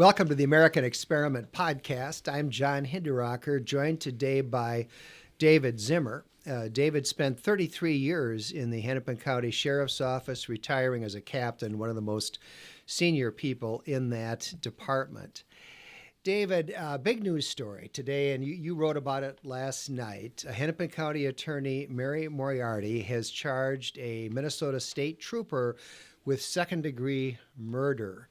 Welcome to the American Experiment Podcast. I'm John Hinderaker, joined today by David Zimmer. David spent 33 years in the Hennepin County Sheriff's Office, retiring as a captain, one of the most senior people in that department. David, big news story today, and you wrote about it last night. A Hennepin County attorney, Mary Moriarty, has charged a Minnesota state trooper with second-degree murder.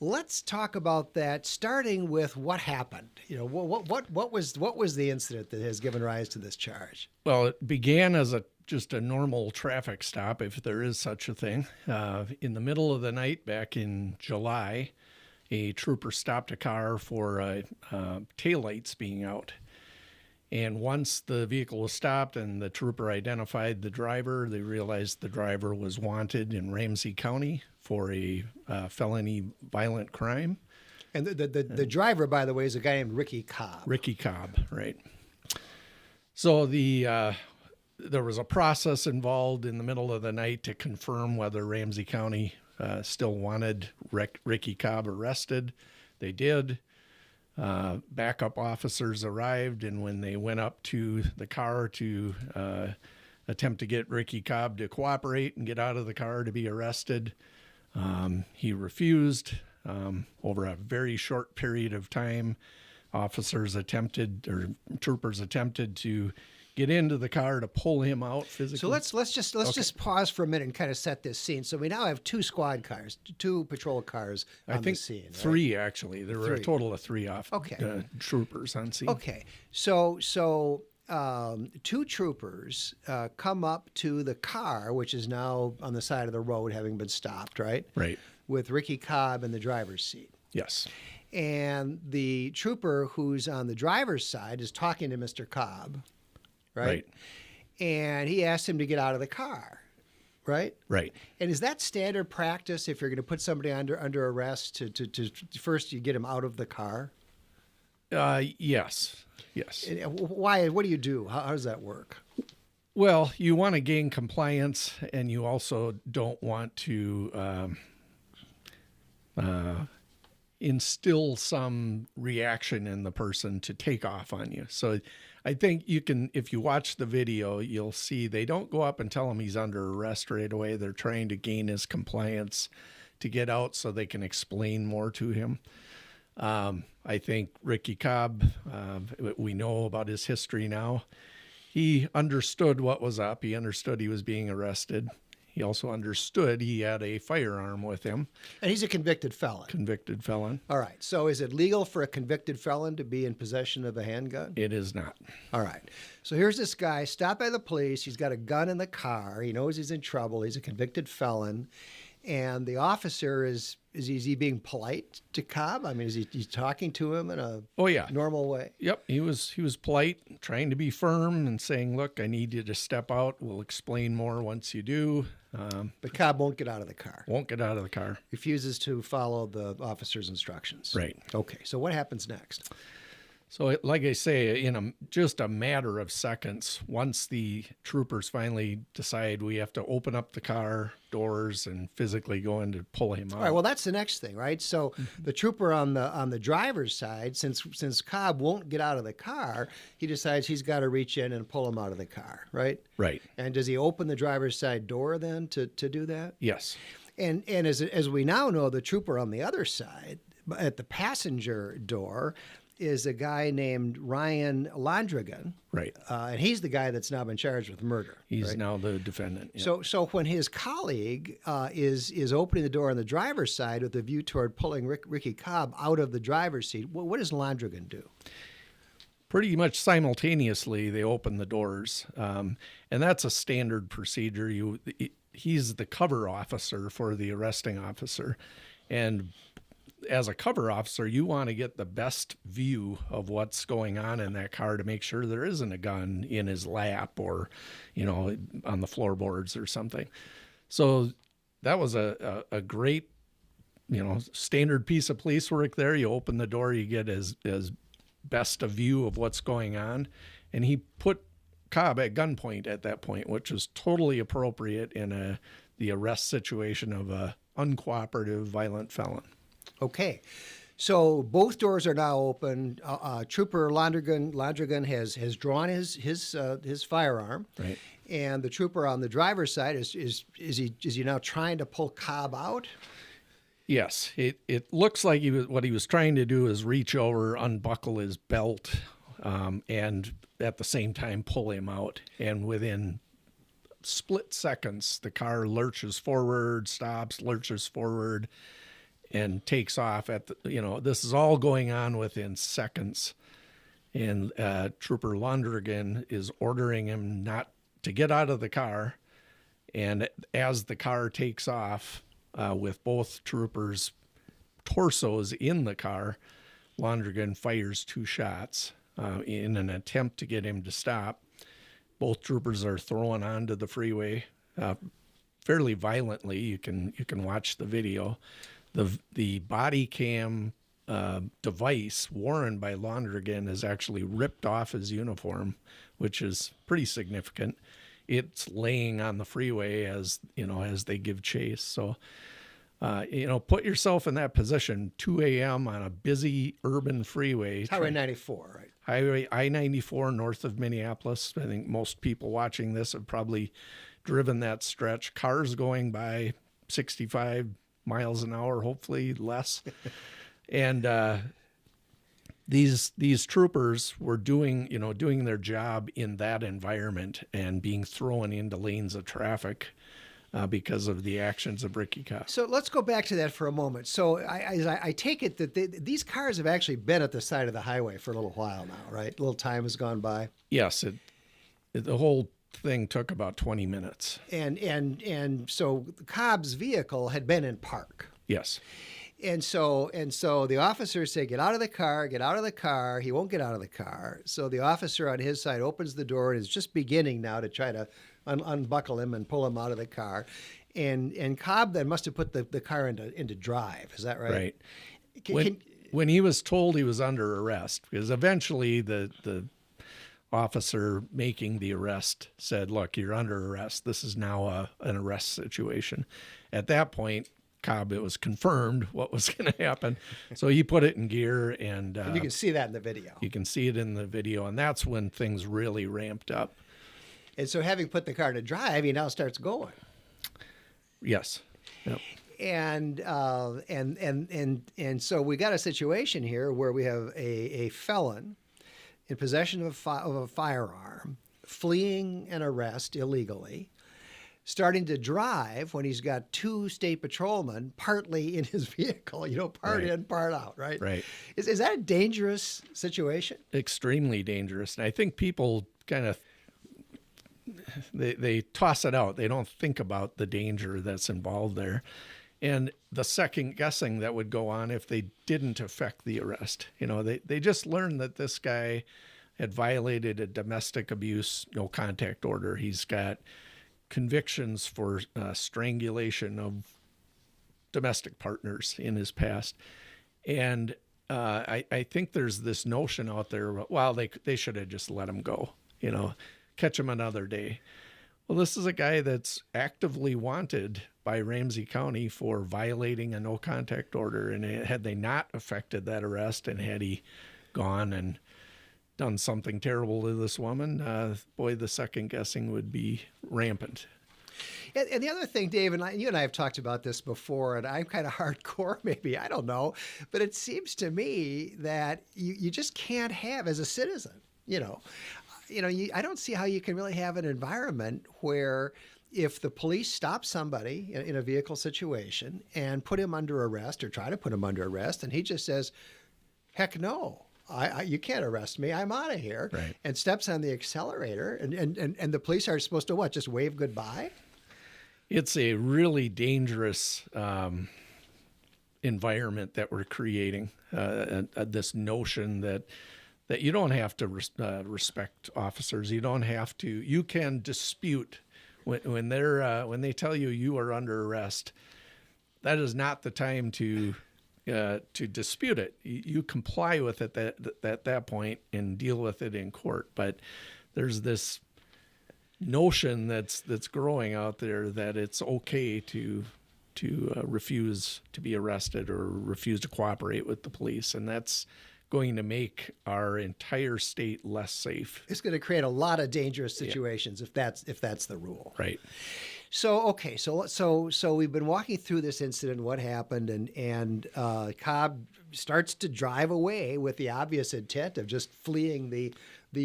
Let's talk about that, starting with what happened. You know, what was the incident that has given rise to this charge? Well, it began as just a normal traffic stop, if there is such a thing. In the middle of the night back in July, a trooper stopped a car for taillights being out. And once the vehicle was stopped and the trooper identified the driver, they realized the driver was wanted in Ramsey County for a felony violent crime. And the driver, by the way, is a guy named Ricky Cobb. Ricky Cobb, right. So there was a process involved in the middle of the night to confirm whether Ramsey County still wanted Ricky Cobb arrested. They did. Backup officers arrived, and when they went up to the car to attempt to get Ricky Cobb to cooperate and get out of the car to be arrested, he refused. Over a very short period of time, troopers attempted to get into the car to pull him out physically. So let's just pause for a minute and kind of set this scene. So we now have two squad cars, two patrol cars on the scene. Right? Three, actually. There were a total of three troopers on scene. Okay. So two troopers come up to the car, which is now on the side of the road, having been stopped, right? Right. With Ricky Cobb in the driver's seat. Yes. And the trooper who's on the driver's side is talking to Mr. Cobb. Right. And he asked him to get out of the car, right? Right. And is that standard practice if you're going to put somebody under arrest to first you get him out of the car? Yes. And why? What do you do? How does that work? Well, you want to gain compliance, and you also don't want to instill some reaction in the person to take off on you. So I think you can, if you watch the video, you'll see they don't go up and tell him he's under arrest right away. They're trying to gain his compliance to get out so they can explain more to him. I think Ricky Cobb, we know about his history now. He understood what was up. He understood he was being arrested. He also understood he had a firearm with him. And he's a convicted felon. Convicted felon. All right. So is it legal for a convicted felon to be in possession of a handgun? It is not. All right. So here's this guy stopped by the police. He's got a gun in the car. He knows he's in trouble. He's a convicted felon. And the officer is he being polite to Cobb? I mean, is he talking to him in a normal way? Yep. He was polite, trying to be firm and saying, look, I need you to step out. We'll explain more once you do. But Cobb won't get out of the car. Won't get out of the car. Refuses to follow the officer's instructions. Right. Okay. So what happens next? So like I say, in just a matter of seconds, once the troopers finally decide we have to open up the car doors and physically go in to pull him out. All right, well, that's the next thing, right? So the trooper on the driver's side, since Cobb won't get out of the car, he decides he's got to reach in and pull him out of the car, right? Right. And does he open the driver's side door then to do that? Yes. And as we now know, the trooper on the other side, at the passenger door, is a guy named Ryan Landrigan. Right. And he's the guy that's now been charged with murder. He's now the defendant. Yeah. So when his colleague is opening the door on the driver's side with a view toward pulling Ricky Cobb out of the driver's seat, what does Landrigan do? Pretty much simultaneously, they open the doors. And that's a standard procedure. He's the cover officer for the arresting officer. And as a cover officer, you want to get the best view of what's going on in that car to make sure there isn't a gun in his lap or, on the floorboards or something. So that was a great, standard piece of police work there. You open the door, you get as best a view of what's going on. And he put Cobb at gunpoint at that point, which was totally appropriate in the arrest situation of a uncooperative violent felon. Okay. So both doors are now open. Trooper Londrigan has drawn his firearm, Right. and the trooper on the driver's side is he now trying to pull Cobb out? Yes, it looks like what he was trying to do is reach over, unbuckle his belt, and at the same time pull him out. And within split seconds, the car lurches forward, stops, lurches forward, and takes off. This is all going on within seconds. And Trooper Londrigan is ordering him not to get out of the car. And as the car takes off, with both troopers' torsos in the car, Londrigan fires 2 shots in an attempt to get him to stop. Both troopers are thrown onto the freeway fairly violently. You can watch the video. The body cam device worn by Londrigan is actually ripped off his uniform, which is pretty significant. It's laying on the freeway as they give chase. So, put yourself in that position, 2 a.m. on a busy urban freeway. Highway 94, right? Highway I-94 north of Minneapolis. I think most people watching this have probably driven that stretch. Cars going by 65 miles an hour, hopefully less. And these troopers were doing their job in that environment and being thrown into lanes of traffic because of the actions of Ricky Cobb. So let's go back to that for a moment. So I take it that these cars have actually been at the side of the highway for a little while now, right? A little time has gone by. Yes, the whole thing took about 20 minutes. And so Cobb's vehicle had been in park. Yes. And so the officers say, get out of the car, get out of the car. He won't get out of the car. So the officer on his side opens the door and is just beginning now to try to unbuckle him and pull him out of the car. And Cobb then must have put the car into drive. Is that right? Right. When he was told he was under arrest, because eventually the officer making the arrest said, look, you're under arrest. This is now an arrest situation. At that point, Cobb, it was confirmed what was going to happen. So he put it in gear, and you can see that in the video. You can see it in the video, and that's when things really ramped up. And so having put the car to drive, he now starts going. Yes. Yep. And so we got a situation here where we have a felon in possession of a firearm, fleeing an arrest illegally, starting to drive when he's got 2 state patrolmen partly in his vehicle, part in, part out, right? Right. Is that a dangerous situation? Extremely dangerous. And I think people kind of, they toss it out. They don't think about the danger that's involved there. And the second guessing that would go on if they didn't affect the arrest. They just learned that this guy had violated a domestic abuse no contact order. He's got convictions for strangulation of domestic partners in his past. And I think there's this notion out there, well, they should have just let him go, catch him another day. Well, this is a guy that's actively wanted by Ramsey County for violating a no contact order. And had they not affected that arrest, and had he gone and done something terrible to this woman, the second guessing would be rampant. And the other thing, Dave, and you and I have talked about this before, and I'm kind of hardcore, maybe, I don't know, but it seems to me that you just can't have, as a citizen, I don't see how you can really have an environment where if the police stop somebody in a vehicle situation and put him under arrest or try to put him under arrest, and he just says, heck no. You can't arrest me. I'm out of here. Right. And steps on the accelerator, and the police are supposed to what? Just wave goodbye? It's a really dangerous environment that we're creating. This notion that you don't have to respect officers. You don't have to. You can dispute when they tell you are under arrest. That is not the time to dispute it. You comply with it at that point and deal with it in court. But there's this notion that's growing out there that it's okay to refuse to be arrested or refuse to cooperate with the police, and that's going to make our entire state less safe. It's going to create a lot of dangerous situations if that's the rule. Right. So okay, so we've been walking through this incident, what happened, and Cobb starts to drive away with the obvious intent of just fleeing the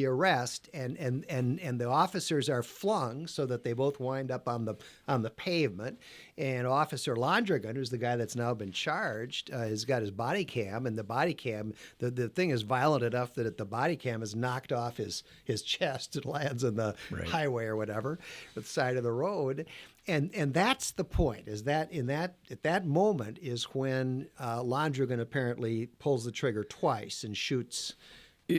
arrest, and the officers are flung so that they both wind up on the pavement. And Officer Londrigan, who's the guy that's now been charged, has got his body cam, and the body cam, the thing is violent enough that the body cam is knocked off his chest and lands on the highway or whatever, the side of the road. And that's the point, is that at that moment is when Londrigan apparently pulls the trigger twice and shoots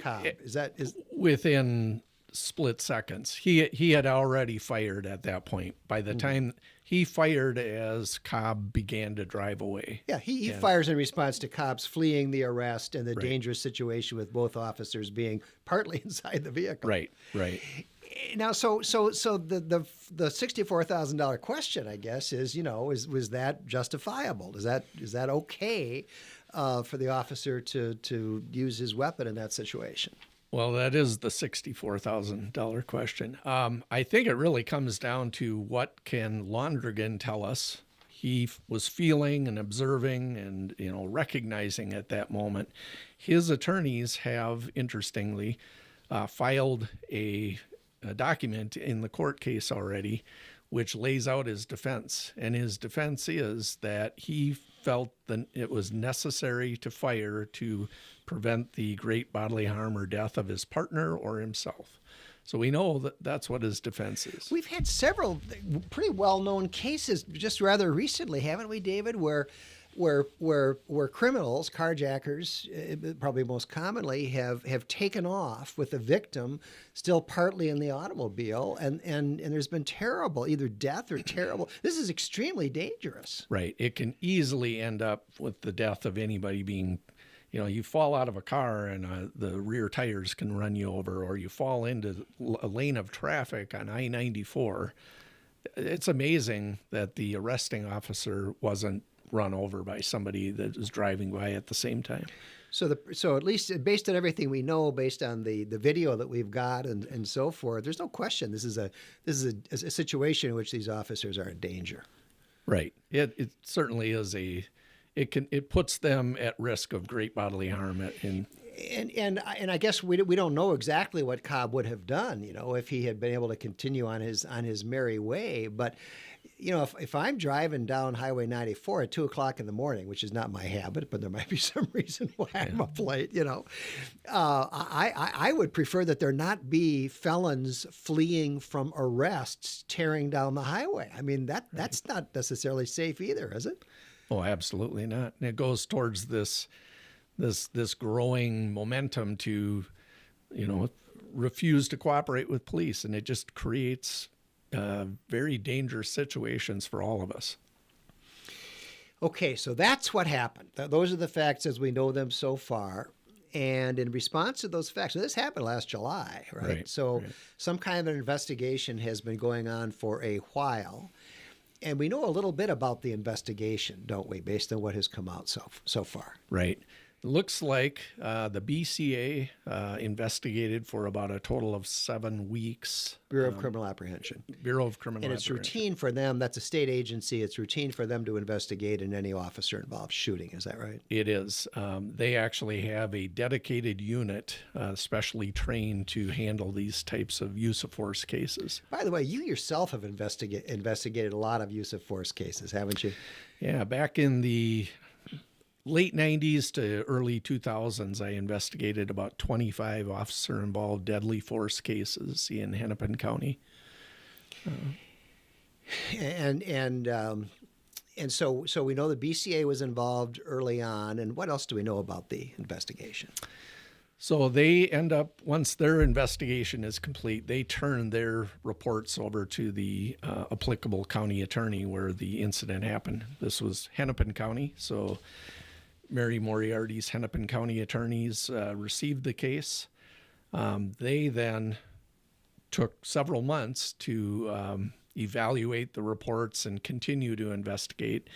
Cobb. Is within split seconds? He had already fired at that point. By the time he fired, as Cobb began to drive away. Yeah, he fires in response to Cobb's fleeing the arrest and the dangerous situation with both officers being partly inside the vehicle. Right. Now, so the $64,000 question, I guess, is, was that justifiable? Is that okay for the officer to use his weapon in that situation? Well, that is the $64,000 question. I think it really comes down to what can Londrigan tell us he was feeling and observing and recognizing at that moment. His attorneys have, interestingly, filed a document in the court case already, which lays out his defense. And his defense is that he felt that it was necessary to fire to prevent the great bodily harm or death of his partner or himself. So we know that that's what his defense is. We've had several pretty well-known cases just rather recently, haven't we, David, where criminals, carjackers, probably most commonly, have taken off with the victim still partly in the automobile, and there's been terrible, either death or terrible. This is extremely dangerous. Right. It can easily end up with the death of anybody being, you fall out of a car and the rear tires can run you over, or you fall into a lane of traffic on I-94. It's amazing that the arresting officer wasn't run over by somebody that was driving by at the same time. So at least based on everything we know, based on the video that we've got and so forth, there's no question this is a situation in which these officers are in danger. Right. It certainly is it puts them at risk of great bodily harm. And I guess we don't know exactly what Cobb would have done, if he had been able to continue on his merry way. But if I'm driving down Highway 94 at 2:00 in the morning, which is not my habit, but there might be some reason why I'm up late, I would prefer that there not be felons fleeing from arrests tearing down the highway. I mean, that's not necessarily safe either, is it? Oh, absolutely not. And it goes towards this growing momentum to, refuse to cooperate with police, and it just creates very dangerous situations for all of us. Okay, so that's what happened. Those are the facts as we know them so far. And in response to those facts, so this happened last July, right? So some kind of an investigation has been going on for a while. And we know a little bit about the investigation, don't we, based on what has come out so far? Right. Looks like the BCA investigated for about a total of 7 weeks. Bureau of Criminal Apprehension. Bureau of Criminal And it's Apprehension. routine for them, that's a state agency, it's routine for them to investigate in any officer involved shooting, is that right? It is. They actually have a dedicated unit specially trained to handle these types of use of force cases. By the way, you yourself have investigated a lot of use of force cases, haven't you? Yeah, back in the late 90s to early 2000s, I investigated about 25 officer-involved deadly force cases in Hennepin County. And so we know the BCA was involved early on. And what else do we know about the investigation? So they end up, once their investigation is complete, they turn their reports over to the applicable county attorney where the incident happened. This was Hennepin County, so Mary Moriarty's Hennepin County attorneys received the case. They then took several months to evaluate the reports and continue to investigate.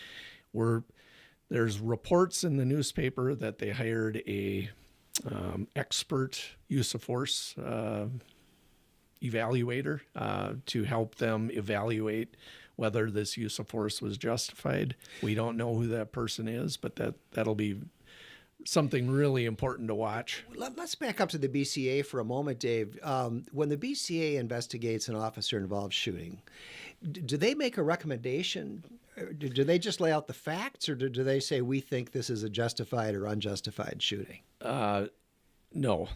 There's reports in the newspaper that they hired a expert use of force evaluator to help them evaluate whether this use of force was justified. We don't know who that person is, but that'll be something really important to watch. Let's back up to the BCA for a moment, Dave. When the BCA investigates an officer-involved shooting, do they make a recommendation? Do they just lay out the facts, or do they say, we think this is a justified or unjustified shooting? No,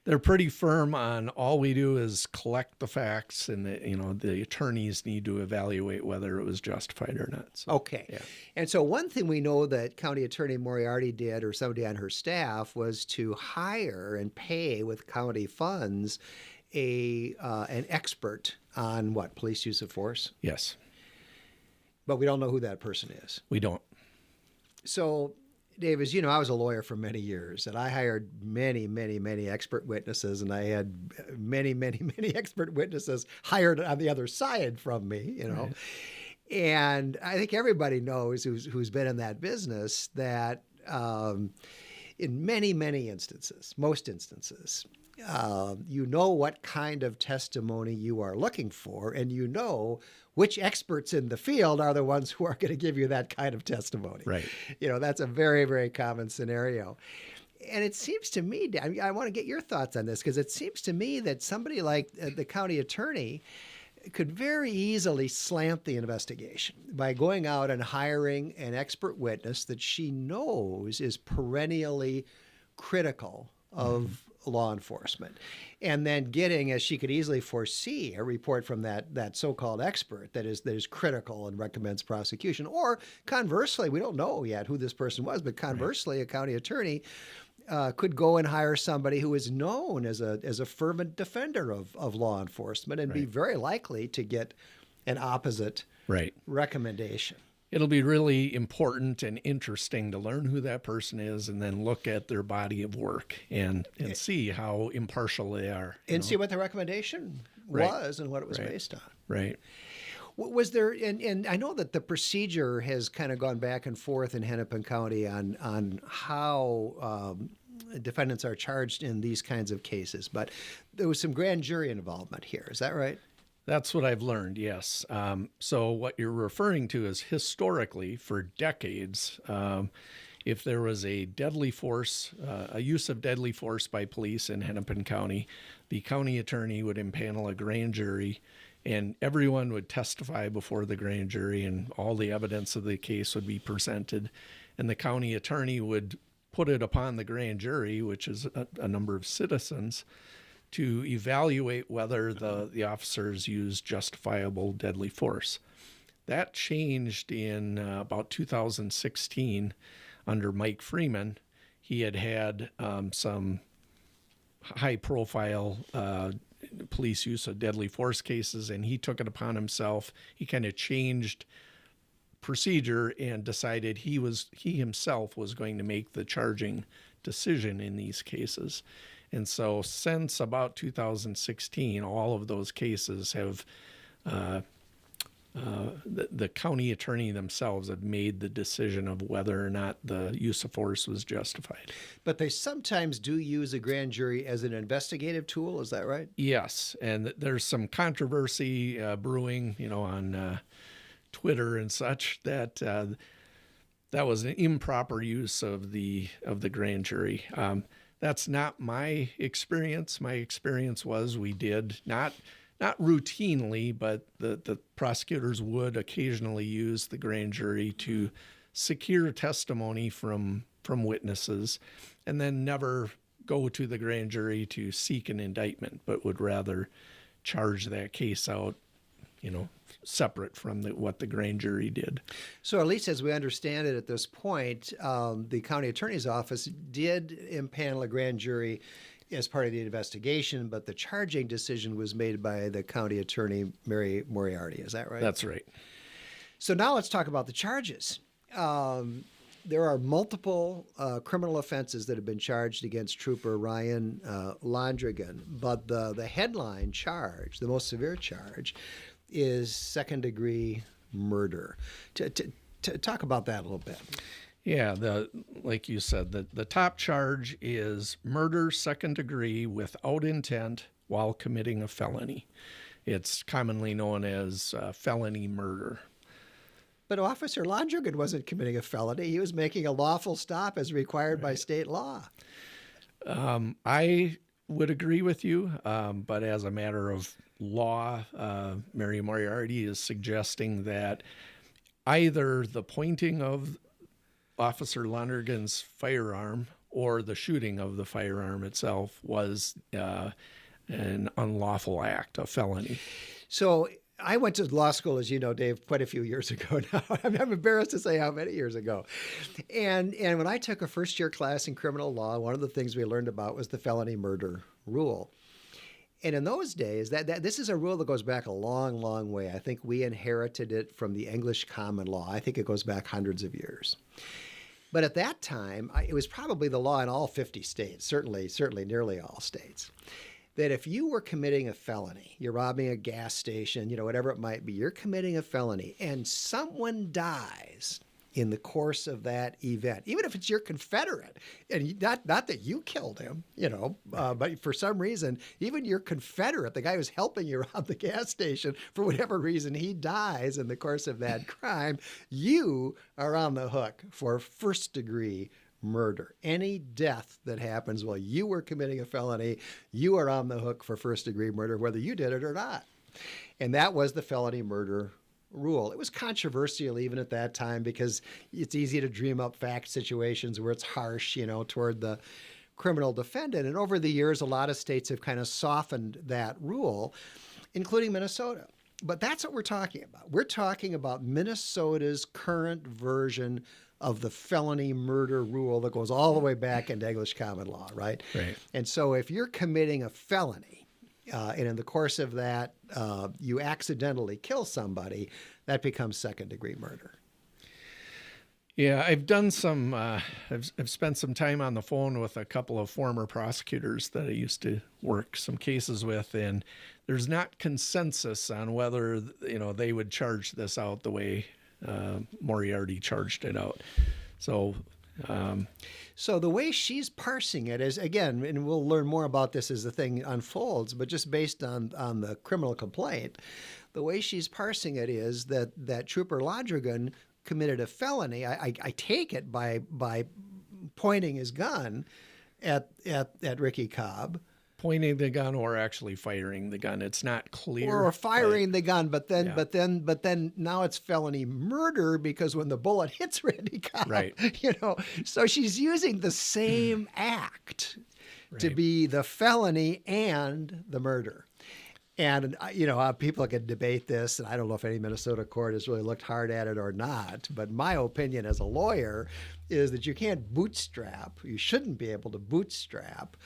they're pretty firm on all we do is collect the facts, and the attorneys need to evaluate whether it was justified or not. So, okay. Yeah. And so one thing we know that County Attorney Moriarty did, or somebody on her staff, was to hire and pay with county funds an expert on police use of force? Yes. But we don't know who that person is. We don't. So, Dave, as you know, I was a lawyer for many years, and I hired many, many, many expert witnesses, and I had many, many, many expert witnesses hired on the other side from me, Right. And I think everybody knows who's been in that business that in many, many instances, most instances, you know what kind of testimony you are looking for, and you know which experts in the field are the ones who are going to give you that kind of testimony. Right. That's a very, very common scenario. And it seems to me, I want to get your thoughts on this, because it seems to me that somebody like the county attorney could very easily slant the investigation by going out and hiring an expert witness that she knows is perennially critical of law enforcement, and then getting, as she could easily foresee, a report from that so-called expert that is critical and recommends prosecution. Or conversely, we don't know yet who this person was, but conversely, a county attorney could go and hire somebody who is known as a fervent defender of law enforcement and be very likely to get an opposite recommendation. It'll be really important and interesting to learn who that person is, and then look at their body of work and see how impartial they are. And see what the recommendation was and what it was based on. Right. Was there, and I know that the procedure has kind of gone back and forth in Hennepin County on how defendants are charged in these kinds of cases, but there was some grand jury involvement here. Is that right? That's what I've learned, yes. So what you're referring to is historically, for decades, if there was a deadly force, a use of deadly force by police in Hennepin County, the county attorney would impanel a grand jury, and everyone would testify before the grand jury, and all the evidence of the case would be presented. And the county attorney would put it upon the grand jury, which is a number of citizens, to evaluate whether the officers used justifiable deadly force. That changed in about 2016 under Mike Freeman. He had some high-profile police use of deadly force cases, and he took it upon himself. He kind of changed procedure and decided he himself was going to make the charging decision in these cases. And so since about 2016, all of those cases have, the county attorney themselves have made the decision of whether or not the use of force was justified. But they sometimes do use a grand jury as an investigative tool, is that right? Yes, and there's some controversy brewing, on Twitter and such, that that was an improper use of the grand jury. That's not my experience. My experience was we did not routinely, but the prosecutors would occasionally use the grand jury to secure testimony from witnesses, and then never go to the grand jury to seek an indictment, but would rather charge that case out, separate from what the grand jury did. So at least as we understand it at this point, the county attorney's office did impanel a grand jury as part of the investigation, but the charging decision was made by the county attorney, Mary Moriarty. Is that right? That's right. So now let's talk about the charges. there are multiple criminal offenses that have been charged against Trooper Ryan Londrigan, but the headline charge, the most severe charge, is second-degree murder. To talk about that a little bit. Yeah, like you said, the top charge is murder second degree without intent while committing a felony. It's commonly known as felony murder. But Officer Londrigan wasn't committing a felony. He was making a lawful stop as required by state law. I would agree with you, but as a matter of law, Mary Moriarty is suggesting that either the pointing of Officer Londrigan's firearm or the shooting of the firearm itself was an unlawful act, a felony. So I went to law school, as you know, Dave, quite a few years ago now. I'm embarrassed to say how many years ago. And when I took a first-year class in criminal law, one of the things we learned about was the felony murder rule. And in those days, that this is a rule that goes back a long, long way. I think we inherited it from the English common law. I think it goes back hundreds of years. But at that time, it was probably the law in all 50 states, certainly nearly all states, that if you were committing a felony, you're robbing a gas station, whatever it might be, you're committing a felony, and someone dies in the course of that event, even if it's your Confederate, and not that you killed him, but for some reason, even your Confederate, the guy who's helping you rob the gas station, for whatever reason, he dies in the course of that crime, you are on the hook for first-degree murder. Any death that happens while you were committing a felony, you are on the hook for first-degree murder, whether you did it or not. And that was the felony murder rule. It was controversial even at that time because it's easy to dream up fact situations where it's harsh, toward the criminal defendant. And over the years, a lot of states have kind of softened that rule, including Minnesota. But that's what we're talking about. We're talking about Minnesota's current version of the felony murder rule that goes all the way back into English common law, right? Right. And so if you're committing a felony, and in the course of that, you accidentally kill somebody, that becomes second-degree murder. Yeah, I've done some, I've spent some time on the phone with a couple of former prosecutors that I used to work some cases with, and there's not consensus on whether, they would charge this out the way Moriarty charged it out. So the way she's parsing it is, again, and we'll learn more about this as the thing unfolds, but just based on the criminal complaint, the way she's parsing it is that Trooper Londrigan committed a felony. I take it by pointing his gun at Ricky Cobb. Pointing the gun or actually firing the gun. It's not clear. Or firing the gun, but then now it's felony murder because when the bullet hits Ricky Cobb, right. So she's using the same act to be the felony and the murder. And, people can debate this, and I don't know if any Minnesota court has really looked hard at it or not, but my opinion as a lawyer is that you shouldn't be able to bootstrap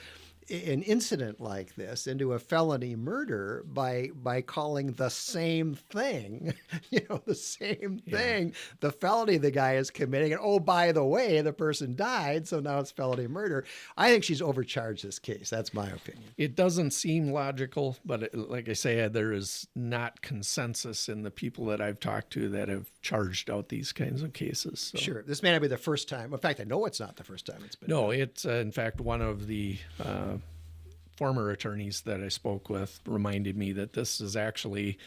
an incident like this into a felony murder by calling the same thing, the same thing, the felony the guy is committing. And oh, by the way, the person died, so now it's felony murder. I think she's overcharged this case. That's my opinion. It doesn't seem logical, but like I say, there is not consensus in the people that I've talked to that have charged out these kinds of cases. So. Sure. This may not be the first time. In fact, I know it's not the first time it's been. No, it's in fact one of the former attorneys that I spoke with reminded me that this is actually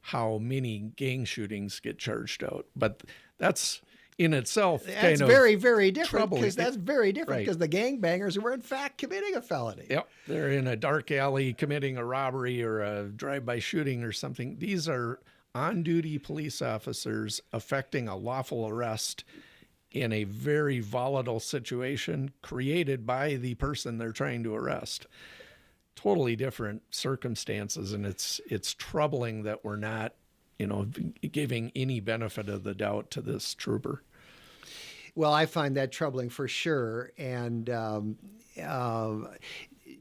how many gang shootings get charged out. But that's in itself kind of very, very different. Because that's very different Right. because the gangbangers were in fact committing a felony. Yep. They're in a dark alley committing a robbery or a drive-by shooting or something. These are on-duty police officers effecting a lawful arrest in a very volatile situation created by the person they're trying to arrest. Totally different circumstances, and it's troubling that we're not, giving any benefit of the doubt to this trooper. Well, I find that troubling for sure, and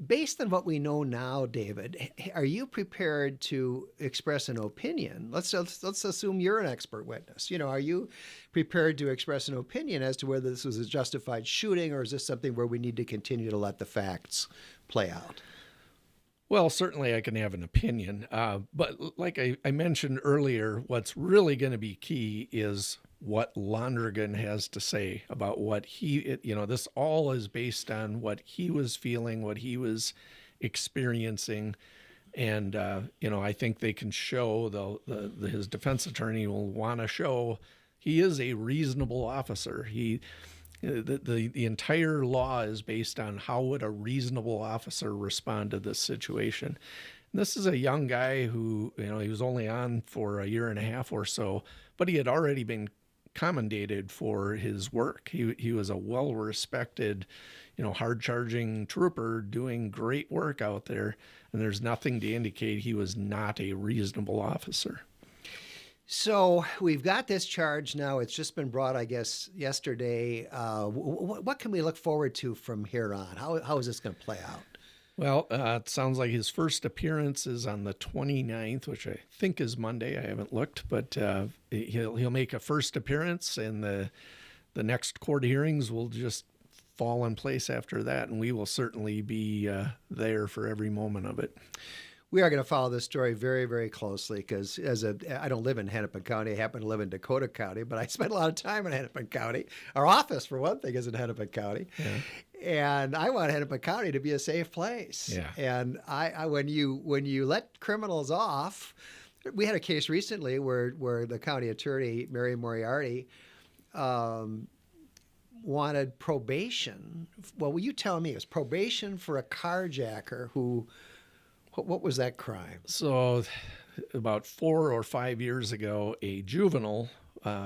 based on what we know now, David, are you prepared to express an opinion? Let's assume you're an expert witness. Are you prepared to express an opinion as to whether this was a justified shooting, or is this something where we need to continue to let the facts play out? Well, certainly I can have an opinion, but like I mentioned earlier, what's really going to be key is what Lonergan has to say about what this all is based on what he was feeling, what he was experiencing. And, I think they can show, his defense attorney will want to show he is a reasonable officer. The entire law is based on how would a reasonable officer respond to this situation. And this is a young guy who, he was only on for a year and a half or so, but he had already been commendated for his work. He was a well-respected, hard-charging trooper doing great work out there, and there's nothing to indicate he was not a reasonable officer. So we've got this charge now. It's just been brought, I guess, yesterday. What can we look forward to from here on? How is this going to play out? Well, it sounds like his first appearance is on the 29th, which I think is Monday. I haven't looked, but he'll make a first appearance, and the next court hearings will just fall in place after that, and we will certainly be there for every moment of it. We are going to follow this story very, very closely because I don't live in Hennepin County. I happen to live in Dakota County, but I spend a lot of time in Hennepin County. Our office, for one thing, is in Hennepin County. Yeah. And I want Hennepin County to be a safe place. Yeah. And when you let criminals off, we had a case recently where the county attorney, Mary Moriarty, wanted probation. Well, will you tell me? It was probation for a carjacker who... What was that crime? So about 4 or 5 years ago, a juvenile,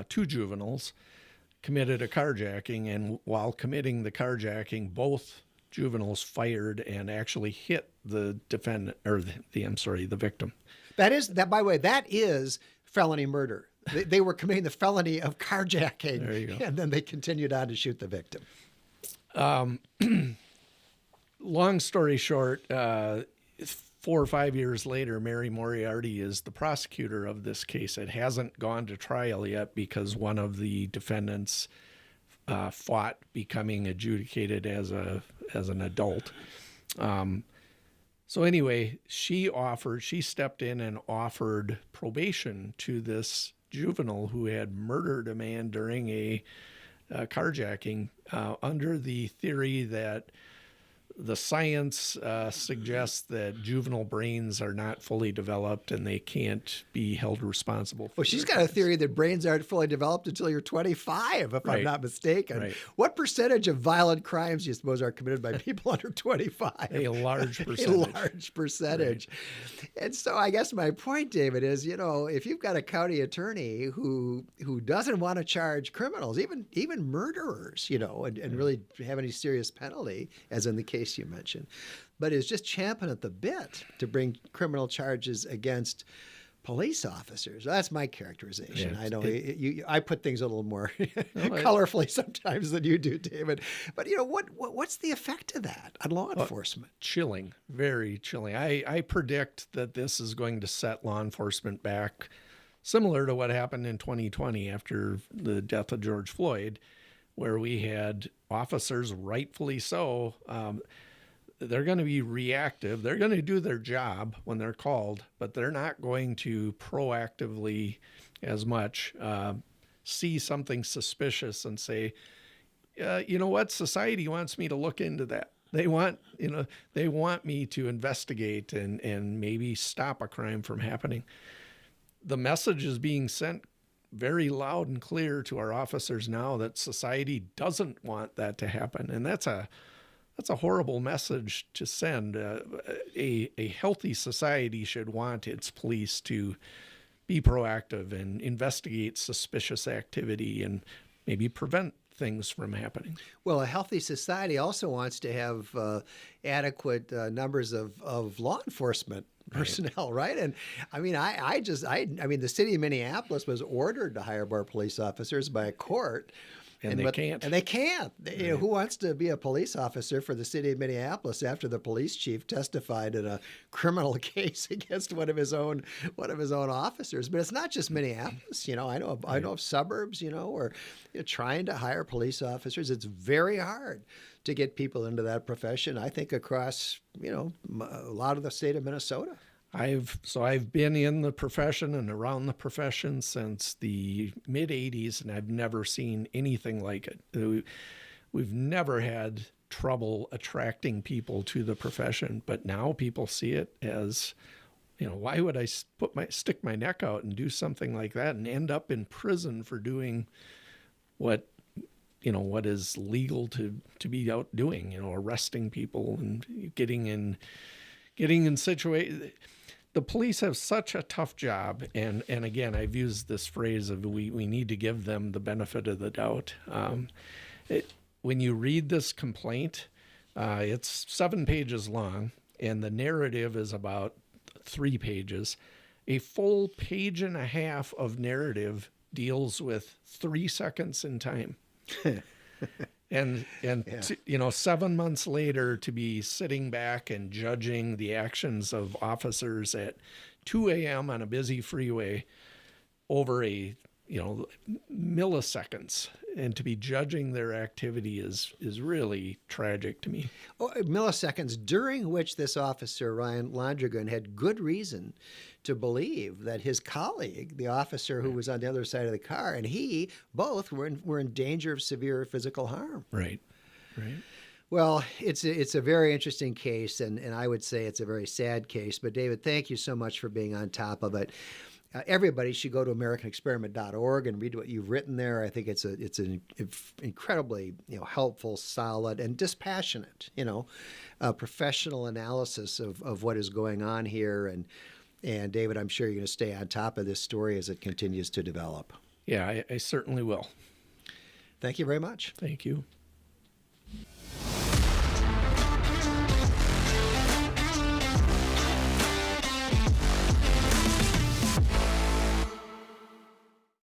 2 juveniles, committed a carjacking, and while committing the carjacking, both juveniles fired and actually hit the defendant, or the victim. By the way, that is felony murder. They were committing the felony of carjacking. There you go. And then they continued on to shoot the victim. Long story short, 4 or 5 years later, Mary Moriarty is the prosecutor of this case. It hasn't gone to trial yet because one of the defendants fought becoming adjudicated as an adult. So anyway, she stepped in and offered probation to this juvenile who had murdered a man during a carjacking under the theory that the science suggests that juvenile brains are not fully developed and they can't be held responsible for. Well, she's got a theory that brains aren't fully developed until you're 25, if I'm not mistaken. Right. What percentage of violent crimes do you suppose are committed by people under 25? A large percentage. A large percentage. Right. And so I guess my point, David, is, if you've got a county attorney who doesn't want to charge criminals, even murderers, and really have any serious penalty, as in the case you mentioned, but is just champing at the bit to bring criminal charges against police officers. That's my characterization. Yeah, I know I put things a little more colorfully sometimes than you do, David. But what's the effect of that on law enforcement? Chilling, very chilling. I predict that this is going to set law enforcement back, similar to what happened in 2020 after the death of George Floyd, where we had officers, rightfully so, they're going to be reactive. They're going to do their job when they're called, but they're not going to proactively as much see something suspicious and say, you know what, society wants me to look into that. They want me to investigate and maybe stop a crime from happening. The message is being sent very loud and clear to our officers now that society doesn't want that to happen. And that's a horrible message to send. A healthy society should want its police to be proactive and investigate suspicious activity and maybe prevent things from happening. Well, a healthy society also wants to have adequate numbers of law enforcement personnel, right? And I mean, the city of Minneapolis was ordered to hire more police officers by a court. And they can't. And they can't. You know, who wants to be a police officer for the city of Minneapolis after the police chief testified in a criminal case against one of his own officers? But it's not just Minneapolis. You know, I know of suburbs. You know, where you're trying to hire police officers. It's very hard to get people into that profession. I think across a lot of the state of Minnesota. I've been in the profession and around the profession since the mid 80s, and I've never seen anything like it. We've never had trouble attracting people to the profession, but now people see it as, why would I stick my neck out and do something like that and end up in prison for doing what is legal to be out doing, arresting people and getting in situations. The police have such a tough job, and again, I've used this phrase of we need to give them the benefit of the doubt. When you read this complaint, it's 7 pages long, and the narrative is about 3 pages. A full page and a half of narrative deals with 3 seconds in time. And 7 months later, to be sitting back and judging the actions of officers at 2 a.m. on a busy freeway over milliseconds, and to be judging their activity is really tragic to me. Milliseconds during which this officer, Ryan Londrigan, had good reason to believe that his colleague, the officer who was on the other side of the car, and he both were in danger of severe physical harm. Right. Well, it's a very interesting case, and I would say it's a very sad case. But David, thank you so much for being on top of it. Everybody should go to AmericanExperiment.org and read what you've written there. I think it's an incredibly helpful, solid, and dispassionate professional analysis of what is going on here. And David, I'm sure you're going to stay on top of this story as it continues to develop. Yeah, I certainly will. Thank you very much. Thank you.